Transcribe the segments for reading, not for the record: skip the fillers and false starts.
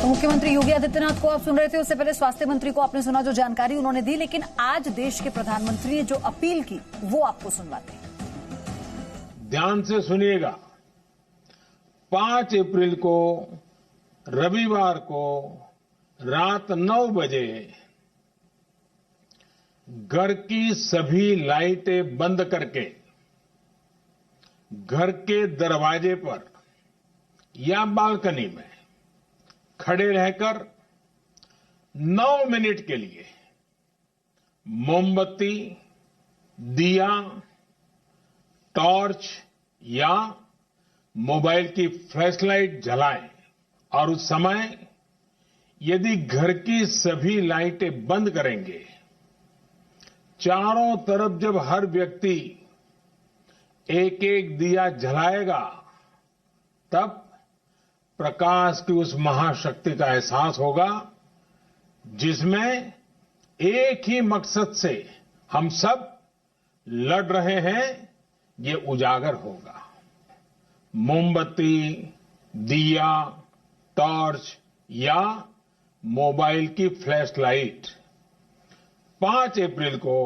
तो मुख्यमंत्री योगी आदित्यनाथ को आप सुन रहे थे, उससे पहले स्वास्थ्य मंत्री को आपने सुना जो जानकारी उन्होंने दी, लेकिन आज देश के प्रधानमंत्री ने जो अपील की वो आपको सुनवाते हैं। ध्यान से सुनिएगा। 5 अप्रैल को रविवार को रात 9 बजे घर की सभी लाइटें बंद करके घर के दरवाजे पर या बालकनी में खड़े रहकर 9 मिनट के लिए मोमबत्ती, दिया, टॉर्च या मोबाइल की फ्लैशलाइट जलाएं और उस समय यदि घर की सभी लाइटें बंद करेंगे, चारों तरफ जब हर व्यक्ति एक एक दिया जलाएगा, तब प्रकाश की उस महाशक्ति का एहसास होगा जिसमें एक ही मकसद से हम सब लड़ रहे हैं, ये उजागर होगा। मोमबत्ती, दिया, टॉर्च या मोबाइल की फ्लैशलाइट 5 अप्रैल को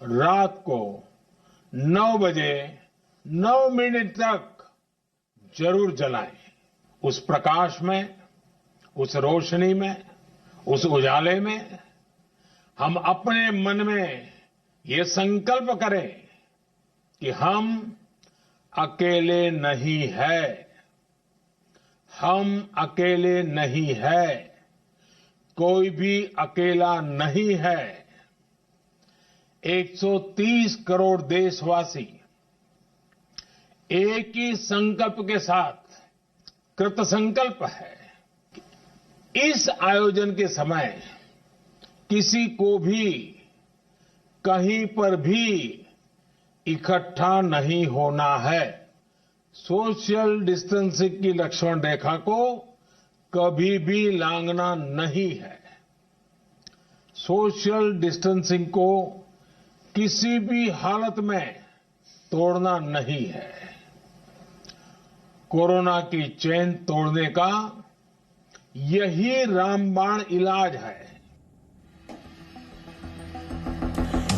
रात को 9 बजे 9 मिनट तक जरूर जलाएं। उस प्रकाश में, उस रोशनी में, उस उजाले में हम अपने मन में ये संकल्प करें कि हम अकेले नहीं हैं, हम अकेले नहीं हैं, कोई भी अकेला नहीं है। 130 करोड़ देशवासी एक ही संकल्प के साथ कृत संकल्प है। इस आयोजन के समय किसी को भी कहीं पर भी इकट्ठा नहीं होना है। सोशल डिस्टेंसिंग की लक्ष्मण रेखा को कभी भी लांघना नहीं है। सोशल डिस्टेंसिंग को किसी भी हालत में तोड़ना नहीं है। कोरोना की चेन तोड़ने का यही रामबाण इलाज है।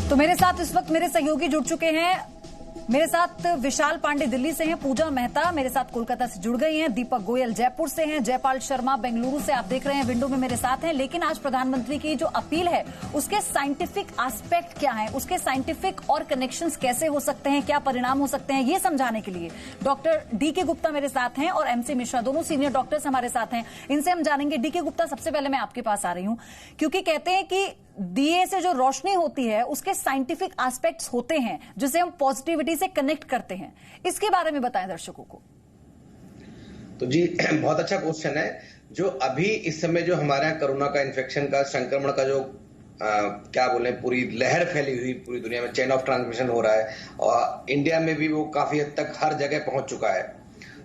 तो मेरे साथ इस वक्त मेरे सहयोगी जुड़ चुके हैं। मेरे साथ विशाल पांडे दिल्ली से हैं, पूजा मेहता मेरे साथ कोलकाता से जुड़ गई हैं, दीपक गोयल जयपुर से हैं, जयपाल शर्मा बेंगलुरु से आप देख रहे हैं विंडो में मेरे साथ हैं। लेकिन आज प्रधानमंत्री की जो अपील है उसके साइंटिफिक एस्पेक्ट क्या है, उसके साइंटिफिक और कनेक्शंस कैसे हो सकते हैं, क्या परिणाम हो सकते हैं, ये समझाने के लिए डॉक्टर डीके गुप्ता मेरे साथ हैं और एमसी मिश्रा, दोनों सीनियर डॉक्टर्स हमारे साथ हैं। इनसे हम जानेंगे। डीके गुप्ता, सबसे पहले मैं आपके पास आ रही हूं, क्योंकि कहते हैं कि दिए से जो रोशनी होती है उसके साइंटिफिक एस्पेक्ट्स होते हैं जिसे हम पॉजिटिविटी से कनेक्ट करते हैं। इसके बारे में बताएं दर्शकों को। तो जी, बहुत अच्छा क्वेश्चन है। जो अभी इस समय जो हमारे यहाँ कोरोना का इन्फेक्शन का संक्रमण का जो क्या बोले पूरी लहर फैली हुई पूरी दुनिया में, चेन ऑफ ट्रांसमिशन हो रहा है और इंडिया में भी वो काफी हद तक हर जगह पहुंच चुका है।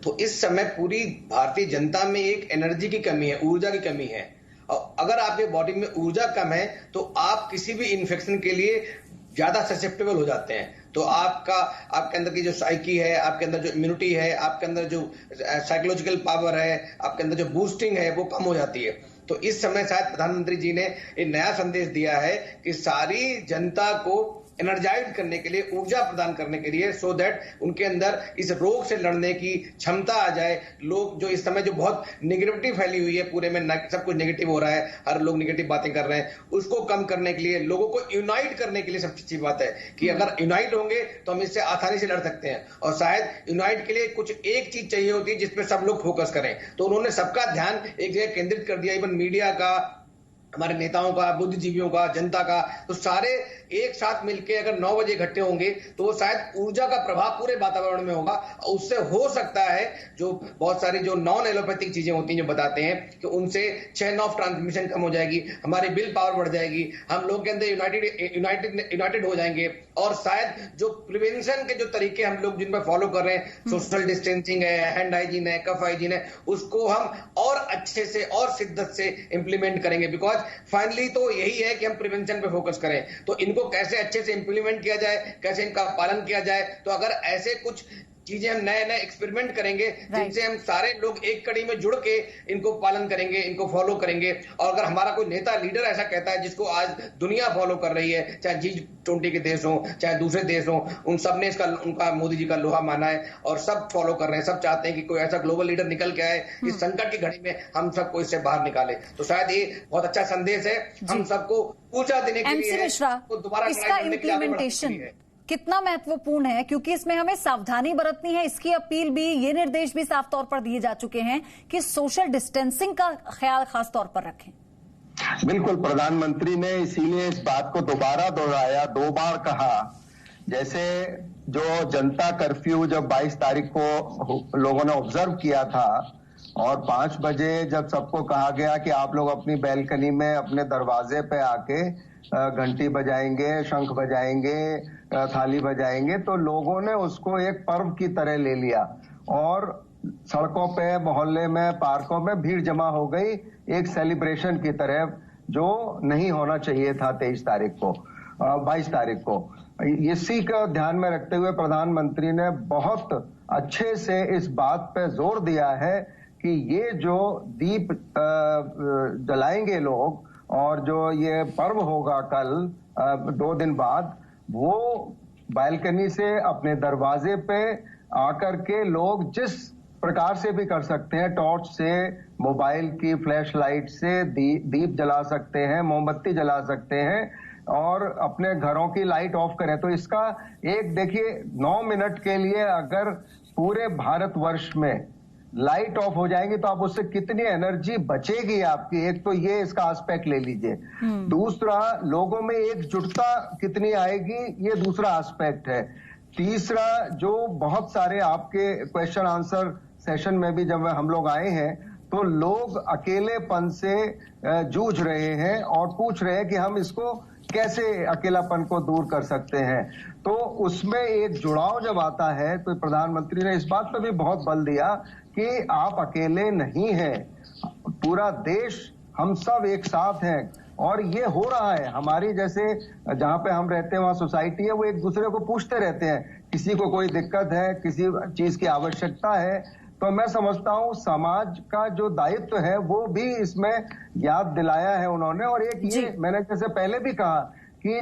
तो इस समय पूरी भारतीय जनता में एक एनर्जी की कमी है, ऊर्जा की कमी है। और अगर आपके बॉडी में ऊर्जा कम है तो आप किसी भी इन्फेक्शन के लिए ज्यादा ससेप्टेबल हो जाते हैं। तो आपके अंदर की जो साइकी है, आपके अंदर जो इम्यूनिटी है, आपके अंदर जो साइकोलॉजिकल पावर है, आपके अंदर जो बूस्टिंग है, वो कम हो जाती है। तो इस समय शायद प्रधानमंत्री जी ने एक नया संदेश दिया है कि सारी जनता को एनर्जाइज करने के लिए, ऊर्जा प्रदान करने के लिए, सो दैट उनके अंदर इस रोग से लड़ने की क्षमता आ जाए। लोग जो इस समय जो बहुत नेगेटिविटी फैली हुई है, पूरे में सब कुछ नेगेटिव हो रहा है, हर लोग नेगेटिव बातें कर रहे हैं, उसको कम करने के लिए, लोगों को यूनाइट करने के लिए सबसे अच्छी बात है कि अगर यूनाइट होंगे तो हम इससे आसानी से लड़ सकते हैं। और शायद यूनाइट के लिए कुछ एक चीज चाहिए होती है जिसपे सब लोग फोकस करें। तो उन्होंने सबका ध्यान एक जगह केंद्रित कर दिया, इवन मीडिया का, हमारे नेताओं का, बुद्धिजीवियों का, जनता का। तो सारे एक साथ मिलकर अगर 9 बजे इकट्ठे होंगे तो वो शायद ऊर्जा का प्रभाव पूरे वातावरण में होगा। उससे हो सकता है जो बहुत सारी जो नॉन एलोपैथिक चीजें होती हैं जो बताते हैं कि उनसे चेन ऑफ ट्रांसमिशन कम हो जाएगी, हमारी विल पावर बढ़ जाएगी, हम लोग के अंदर यूनाइटेड हो जाएंगे। और शायद जो प्रिवेंशन के जो तरीके हम लोग जिन पर फॉलो कर रहे हैं, सोशल डिस्टेंसिंग है, हैंड हाइजीन है, कफ हाइजीन है, उसको हम और अच्छे से और शिद्दत से इंप्लीमेंट करेंगे। बिकॉज फाइनली तो यही है कि हम प्रिवेंशन पे फोकस करें। तो इनको कैसे अच्छे से इंप्लीमेंट किया जाए, कैसे इनका पालन किया जाए। तो अगर ऐसे कुछ चीजें हम नए नए एक्सपेरिमेंट करेंगे जिनसे हम सारे लोग एक कड़ी में जुड़ के इनको पालन करेंगे, इनको फॉलो करेंगे। और अगर हमारा कोई नेता लीडर ऐसा कहता है जिसको आज दुनिया फॉलो कर रही है, चाहे G20 के देश हो चाहे दूसरे देश हो, उन सब ने इसका उनका मोदी जी का लोहा माना है और सब फॉलो कर रहे हैं। सब चाहते हैं कि कोई ऐसा ग्लोबल लीडर निकल के आए इस संकट की घड़ी में हम सबको इससे बाहर निकाले। तो शायद ये बहुत अच्छा संदेश है हम सबको ऊर्जा देने के लिए। दोबारा इसका इम्प्लीमेंटेशन कितना महत्वपूर्ण है, क्योंकि इसमें हमें सावधानी बरतनी है। इसकी अपील भी, ये निर्देश भी साफ तौर पर दिए जा चुके हैं कि सोशल डिस्टेंसिंग का ख्याल खास तौर पर रखें। बिल्कुल, प्रधानमंत्री ने इसीलिए इस बात को दोबारा दोहराया, 2 बार कहा। जैसे जो जनता कर्फ्यू जब 22 तारीख को लोगों ने ऑब्जर्व किया था और 5 बजे जब सबको कहा गया कि आप लोग अपनी बैल्कनी में अपने दरवाजे पे आके घंटी बजाएंगे, शंख बजाएंगे, थाली बजाएंगे, तो लोगों ने उसको एक पर्व की तरह ले लिया और सड़कों पे, मोहल्ले में, पार्कों में भीड़ जमा हो गई एक सेलिब्रेशन की तरह, जो नहीं होना चाहिए था 22 तारीख को। इसी का ध्यान में रखते हुए प्रधानमंत्री ने बहुत अच्छे से इस बात पे जोर दिया है कि ये जो दीप जलाएंगे लोग और जो ये पर्व होगा कल 2 दिन बाद, वो बालकनी से अपने दरवाजे पे आकर के लोग जिस प्रकार से भी कर सकते हैं, टॉर्च से, मोबाइल की फ्लैश लाइट से दीप जला सकते हैं, मोमबत्ती जला सकते हैं और अपने घरों की लाइट ऑफ करें। तो इसका एक देखिए 9 मिनट के लिए अगर पूरे भारतवर्ष में लाइट ऑफ हो जाएंगी तो आप उससे कितनी एनर्जी बचेगी आपकी। एक तो ये इसका एस्पेक्ट ले लीजिए, दूसरा लोगों में एकजुटता कितनी आएगी, ये दूसरा एस्पेक्ट है। तीसरा, जो बहुत सारे आपके क्वेश्चन आंसर सेशन में भी जब हम लोग आए हैं तो लोग अकेलेपन से जूझ रहे हैं और पूछ रहे हैं कि हम इसको कैसे अकेलापन को दूर कर सकते हैं। तो उसमें एक जुड़ाव जब आता है तो प्रधानमंत्री ने इस बात पर भी बहुत बल दिया कि आप अकेले नहीं हैं, पूरा देश, हम सब एक साथ हैं। और ये हो रहा है, हमारी जैसे जहां पे हम रहते हैं वहां सोसाइटी है, वो एक दूसरे को पूछते रहते हैं, किसी को कोई दिक्कत है, किसी चीज की आवश्यकता है। तो मैं समझता हूं समाज का जो दायित्व है वो भी इसमें याद दिलाया है उन्होंने। और एक ये मैंने जैसे पहले भी कहा कि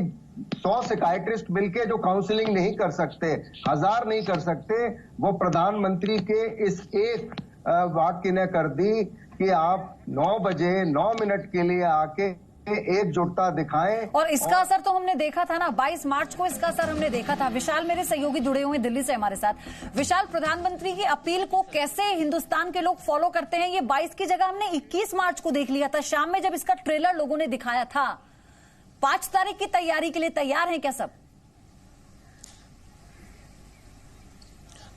100 साइकियाट्रिस्ट मिलके जो काउंसलिंग नहीं कर सकते, 1000 नहीं कर सकते, वो प्रधानमंत्री के इस एक वाक्य ने कर दी कि आप 9 बजे 9 मिनट के लिए आके एकजुटता दिखाएं। और इसका असर तो हमने देखा था ना, 22 मार्च को इसका असर हमने देखा था। विशाल, मेरे सहयोगी जुड़े हुए हैं दिल्ली से हमारे साथ। विशाल, प्रधानमंत्री की अपील को कैसे हिंदुस्तान के लोग फॉलो करते हैं? ये 22 की जगह हमने 21 मार्च को देख लिया था, शाम में जब इसका ट्रेलर लोगों ने दिखाया था। 5 तारीख की तैयारी के लिए तैयार हैं क्या सब?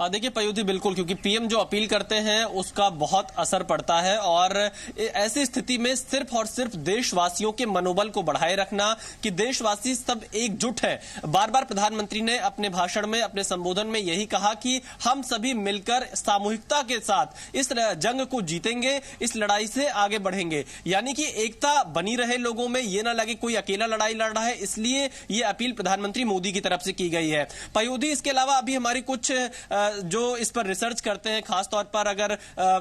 देखिए पयोधी, बिल्कुल, क्योंकि पीएम जो अपील करते हैं उसका बहुत असर पड़ता है और ऐसी स्थिति में सिर्फ और सिर्फ देशवासियों के मनोबल को बढ़ाए रखना कि देशवासी सब एकजुट है। बार बार प्रधानमंत्री ने अपने भाषण में, अपने संबोधन में यही कहा कि हम सभी मिलकर सामूहिकता के साथ इस जंग को जीतेंगे, इस लड़ाई से आगे बढ़ेंगे। यानी कि एकता बनी रहे लोगों में, ये ना लगे कोई अकेला लड़ाई लड़ रहा है, इसलिए ये अपील प्रधानमंत्री मोदी की तरफ से की गई है। पयोधी, इसके अलावा अभी हमारी कुछ जो इस पर रिसर्च करते हैं, खासतौर पर अगर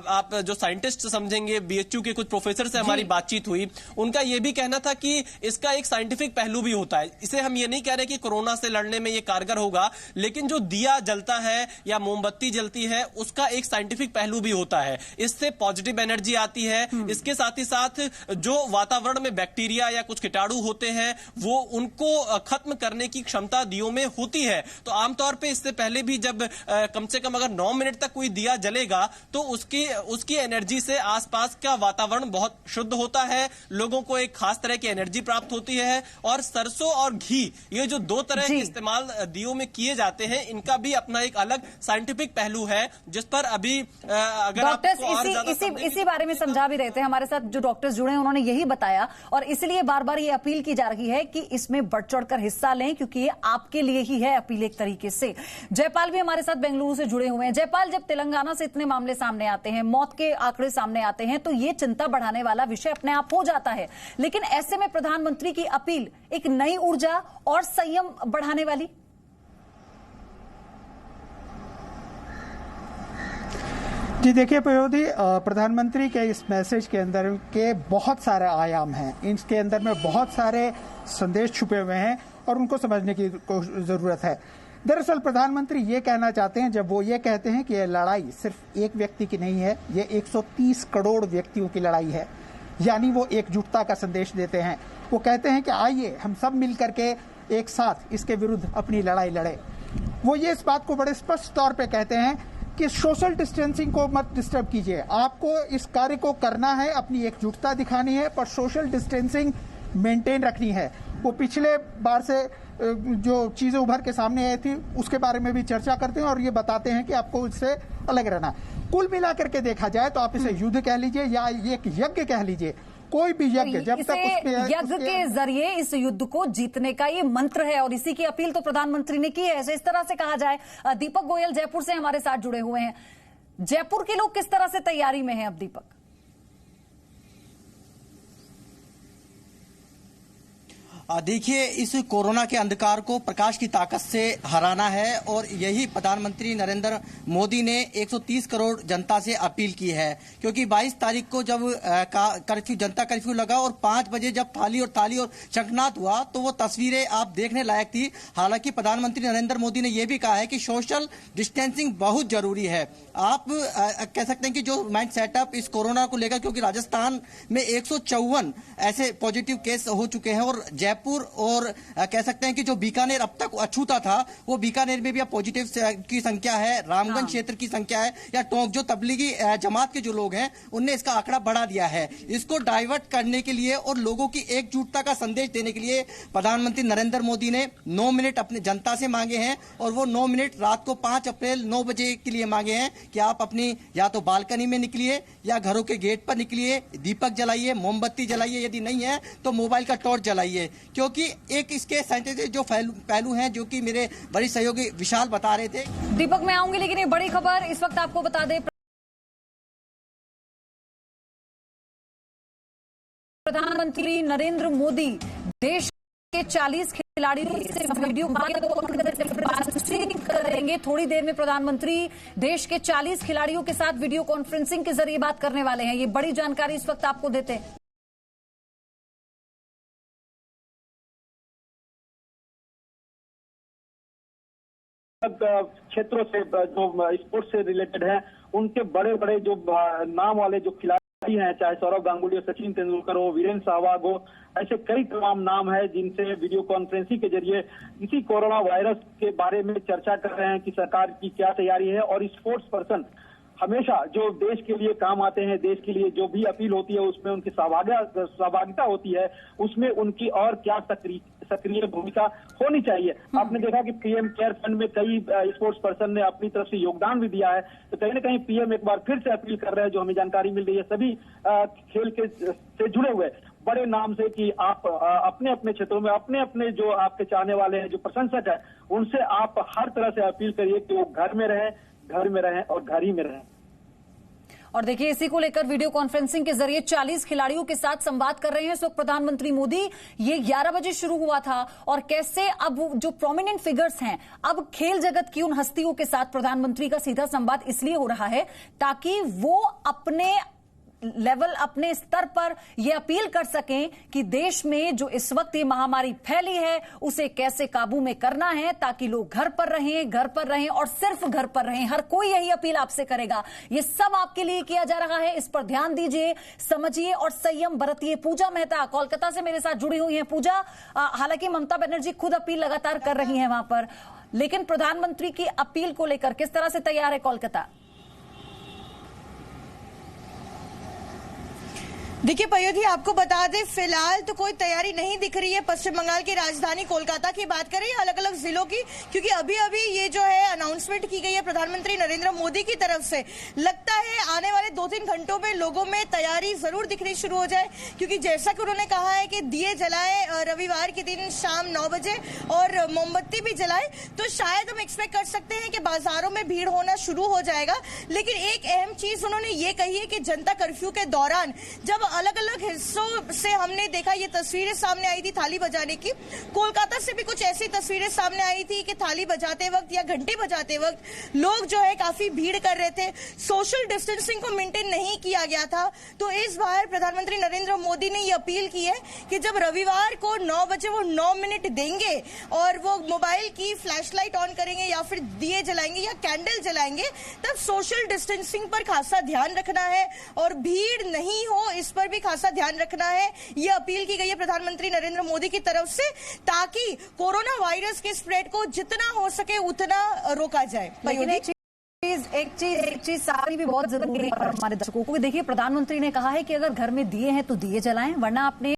आप जो साइंटिस्ट समझेंगे, बीएचयू के कुछ प्रोफेसर से हमारी बातचीत हुई, उनका यह भी कहना था कि इसका एक साइंटिफिक पहलू भी होता है। इसे हम ये नहीं कह रहे कि कोरोना से लड़ने में ये कारगर होगा, लेकिन जो दिया जलता है या मोमबत्ती जलती है उसका एक साइंटिफिक पहलू भी होता है। इससे पॉजिटिव एनर्जी आती है। इसके साथ ही साथ जो वातावरण में बैक्टीरिया या कुछ कीटाणु होते हैं वो उनको खत्म करने की क्षमता दियों में होती है। तो आमतौर पर इससे पहले भी जब कम से कम अगर 9 मिनट तक कोई दिया जलेगा तो उसकी एनर्जी से आसपास का वातावरण बहुत शुद्ध होता है, लोगों को एक खास तरह की एनर्जी प्राप्त होती है। और सरसों और घी, ये जो 2 तरह के इस्तेमाल दियों में किए जाते हैं, इनका भी अपना एक अलग साइंटिफिक पहलू है, जिस पर अभी अगर डॉक्टर्स इसी बारे में समझा भी रहे थे। हमारे साथ जो डॉक्टर्स जुड़े हैं उन्होंने यही बताया और इसलिए बार बार ये अपील की जा रही है कि इसमें बढ़ चढ़कर हिस्सा लें, क्योंकि ये आपके लिए ही है अपील एक तरीके से। जयपाल भी हमारे साथ बेंगलुरु से जुड़े हुए हैं। जयपाल, जब तेलंगाना से इतने मामले सामने आते हैं, मौत के आंकड़े सामने आते हैं, तो ये चिंता बढ़ाने वाला विषय अपने आप हो जाता है, लेकिन ऐसे में प्रधानमंत्री की अपील एक नई ऊर्जा और संयम बढ़ाने वाली। जी देखिए पयोधी, प्रधानमंत्री के इस मैसेज के अंदर के बहुत सारे आयाम हैं, इसके अंदर में बहुत सारे संदेश छुपे हुए हैं और उनको समझने की जरूरत है। दरअसल प्रधानमंत्री ये कहना चाहते हैं, जब वो ये कहते हैं कि ये लड़ाई सिर्फ एक व्यक्ति की नहीं है, ये 130 करोड़ व्यक्तियों की लड़ाई है, यानी वो एकजुटता का संदेश देते हैं। वो कहते हैं कि आइए हम सब मिल करके एक साथ इसके विरुद्ध अपनी लड़ाई लड़े। वो ये इस बात को बड़े स्पष्ट तौर पे कहते हैं कि सोशल डिस्टेंसिंग को मत डिस्टर्ब कीजिए, आपको इस कार्य को करना है, अपनी एकजुटता दिखानी है, पर सोशल डिस्टेंसिंग मेंटेन रखनी है। वो पिछले बार से जो चीजें उभर के सामने आई थी उसके बारे में भी चर्चा करते हैं और ये बताते हैं कि आपको इससे अलग रहना। कुल मिलाकर के देखा जाए तो आप इसे युद्ध कह लीजिए या एक यज्ञ कह लीजिए, कोई भी यज्ञ जब तक यज्ञ के जरिए इस युद्ध को जीतने का ये मंत्र है और इसी की अपील तो प्रधानमंत्री ने की है, ऐसे इस तरह से कहा जाए। दीपक गोयल जयपुर से हमारे साथ जुड़े हुए हैं। जयपुर के लोग किस तरह से तैयारी में हैं अब दीपक? देखिए, इस कोरोना के अंधकार को प्रकाश की ताकत से हराना है और यही प्रधानमंत्री नरेंद्र मोदी ने 130 करोड़ जनता से अपील की है, क्योंकि 22 तारीख को जब जनता कर्फ्यू लगा और 5 बजे जब थाली और शंखनाद हुआ तो वो तस्वीरें आप देखने लायक थी। हालांकि प्रधानमंत्री नरेंद्र मोदी ने यह भी कहा है कि सोशल डिस्टेंसिंग बहुत जरूरी है। आप कह सकते हैं कि जो माइंड सेटअप इस कोरोना को लेकर, क्योंकि राजस्थान में 154 ऐसे पॉजिटिव केस हो चुके हैं और जयपुर और कह सकते हैं कि जो बीकानेर अब तक अछूता था वो बीकानेर में भी अब पॉजिटिव की संख्या है, रामगंज क्षेत्र की संख्या है या टोंक, जो तबलीगी जमात के जो लोग हैं उनने इसका आंकड़ा बढ़ा दिया है। इसको डाइवर्ट करने के लिए और लोगों की एकजुटता का संदेश देने के लिए प्रधानमंत्री नरेंद्र मोदी ने 9 मिनट अपने जनता से मांगे हैं और वो 9 मिनट रात को 5 अप्रैल 9 बजे के लिए मांगे हैं कि आप अपनी या तो बालकनी में निकलिए या घरों के गेट पर निकलिए, दीपक जलाइए, मोमबत्ती जलाइए, यदि नहीं है तो मोबाइल का टॉर्च जलाइए, क्योंकि एक इसके साइंटिफिक जो पहलू हैं जो कि मेरे बड़ी सहयोगी विशाल बता रहे थे। दीपक मैं आऊंगी, लेकिन ये बड़ी खबर इस वक्त आपको बता दें, प्रधानमंत्री नरेंद्र मोदी देश के 40 खिलाड़ियों से वीडियो कॉन्फ्रेंसिंग करेंगे। थोड़ी देर में प्रधानमंत्री देश के 40 खिलाड़ियों के साथ वीडियो कॉन्फ्रेंसिंग के जरिए बात करने वाले हैं। ये बड़ी जानकारी इस वक्त आपको देते हैं। क्षेत्रों से जो स्पोर्ट्स से रिलेटेड है उनके बड़े बड़े जो नाम वाले जो खिलाड़ी हैं, चाहे सौरव गांगुली हो, सचिन तेंदुलकर हो, वीरेंद्र सहवाग हो, ऐसे कई तमाम नाम है जिनसे वीडियो कॉन्फ्रेंसिंग के जरिए इसी कोरोना वायरस के बारे में चर्चा कर रहे हैं कि सरकार की क्या तैयारी है। और स्पोर्ट्स पर्सन हमेशा जो देश के लिए काम आते हैं, देश के लिए जो भी अपील होती है उसमें उनकी सहभागिता होती है, उसमें उनकी और क्या सक्रिय भूमिका होनी चाहिए। आपने देखा कि पीएम केयर फंड में कई स्पोर्ट्स पर्सन ने अपनी तरफ से योगदान भी दिया है, तो कहीं ना कहीं पीएम एक बार फिर से अपील कर रहे हैं, जो हमें जानकारी मिल रही है सभी खेल के से जुड़े हुए बड़े नाम से, कि आप अपने अपने क्षेत्रों में अपने अपने जो आपके चाहने वाले हैं, जो प्रशंसक है, उनसे आप हर तरह से अपील करिए कि वो घर में रहें और घर ही में रहें। और देखिए, इसी को लेकर वीडियो कॉन्फ्रेंसिंग के जरिए 40 खिलाड़ियों के साथ संवाद कर रहे हैं इस वक्त प्रधानमंत्री मोदी। ये 11 बजे शुरू हुआ था और कैसे अब जो प्रोमिनेंट फिगर्स हैं, अब खेल जगत की उन हस्तियों के साथ प्रधानमंत्री का सीधा संवाद इसलिए हो रहा है ताकि वो अपने लेवल, अपने स्तर पर यह अपील कर सकें कि देश में जो इस वक्त ये महामारी फैली है उसे कैसे काबू में करना है, ताकि लोग घर पर रहें और सिर्फ घर पर रहें। हर कोई यही अपील आपसे करेगा। ये सब आपके लिए किया जा रहा है, इस पर ध्यान दीजिए, समझिए और संयम बरतिए। पूजा मेहता कोलकाता से मेरे साथ जुड़ी हुई हैं। पूजा, हालांकि ममता बनर्जी खुद अपील लगातार कर रही हैं वहां पर, लेकिन प्रधानमंत्री की अपील को लेकर किस तरह से तैयार है कोलकाता? देखिए पयोधी, आपको बता दें फिलहाल तो कोई तैयारी नहीं दिख रही है पश्चिम बंगाल की राजधानी कोलकाता की बात करें अलग अलग जिलों की, क्योंकि अभी अभी ये जो है अनाउंसमेंट की गई है प्रधानमंत्री नरेंद्र मोदी की तरफ से। लगता है आने वाले 2-3 घंटों में लोगों में तैयारी जरूर दिखनी शुरू हो जाए, क्योंकि जैसा कि उन्होंने कहा है कि दिए जलाए रविवार के दिन शाम 9 बजे और मोमबत्ती भी जलाए, तो शायद हम एक्सपेक्ट कर सकते हैं कि बाजारों में भीड़ होना शुरू हो जाएगा। लेकिन एक अहम चीज उन्होंने ये कही है कि जनता कर्फ्यू के दौरान जब अलग अलग हिस्सों से हमने देखा, ये तस्वीरें सामने आई थी थाली बजाने की। कोलकाता से भी कुछ ऐसी तस्वीरें सामने आई थी कि थाली बजाते वक्त या घंटी बजाते वक्त लोग जो है काफी भीड़ कर रहे थे, सोशल डिस्टेंसिंग को मेंटेन नहीं किया गया था। तो इस बार प्रधानमंत्री नरेंद्र मोदी ने ये अपील की है कि जब रविवार को 9 बजे वो 9 मिनट देंगे और वो मोबाइल की फ्लैशलाइट ऑन करेंगे या फिर दिए जलाएंगे या कैंडल जलाएंगे, तब सोशल डिस्टेंसिंग पर खासा ध्यान रखना है और भीड़ नहीं हो इस पर भी खासा ध्यान रखना है। ये अपील की गई है प्रधानमंत्री नरेंद्र मोदी की तरफ से, ताकि कोरोना वायरस के स्प्रेड को जितना हो सके उतना रोका जाए। लेकिन एक चीज सारी भी बहुत जरूरी है हमारे दर्शकों को। देखिए, प्रधानमंत्री ने कहा है कि अगर घर में दिए हैं तो दिए जलाएं, वरना आपने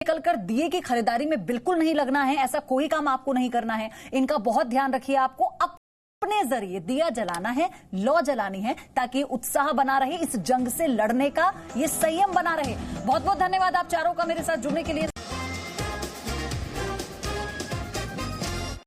निकलकर दिए की खरीदारी में बिल्कुल नहीं लगना है। ऐसा कोई काम आपको नहीं करना है। इनका बहुत ध्यान रखिए। आपको अपने जरिए दिया जलाना है, लौ जलानी है, ताकि उत्साह बना रहे इस जंग से लड़ने का, ये संयम बना रहे। बहुत बहुत धन्यवाद आप चारों का मेरे साथ जुड़ने के लिए।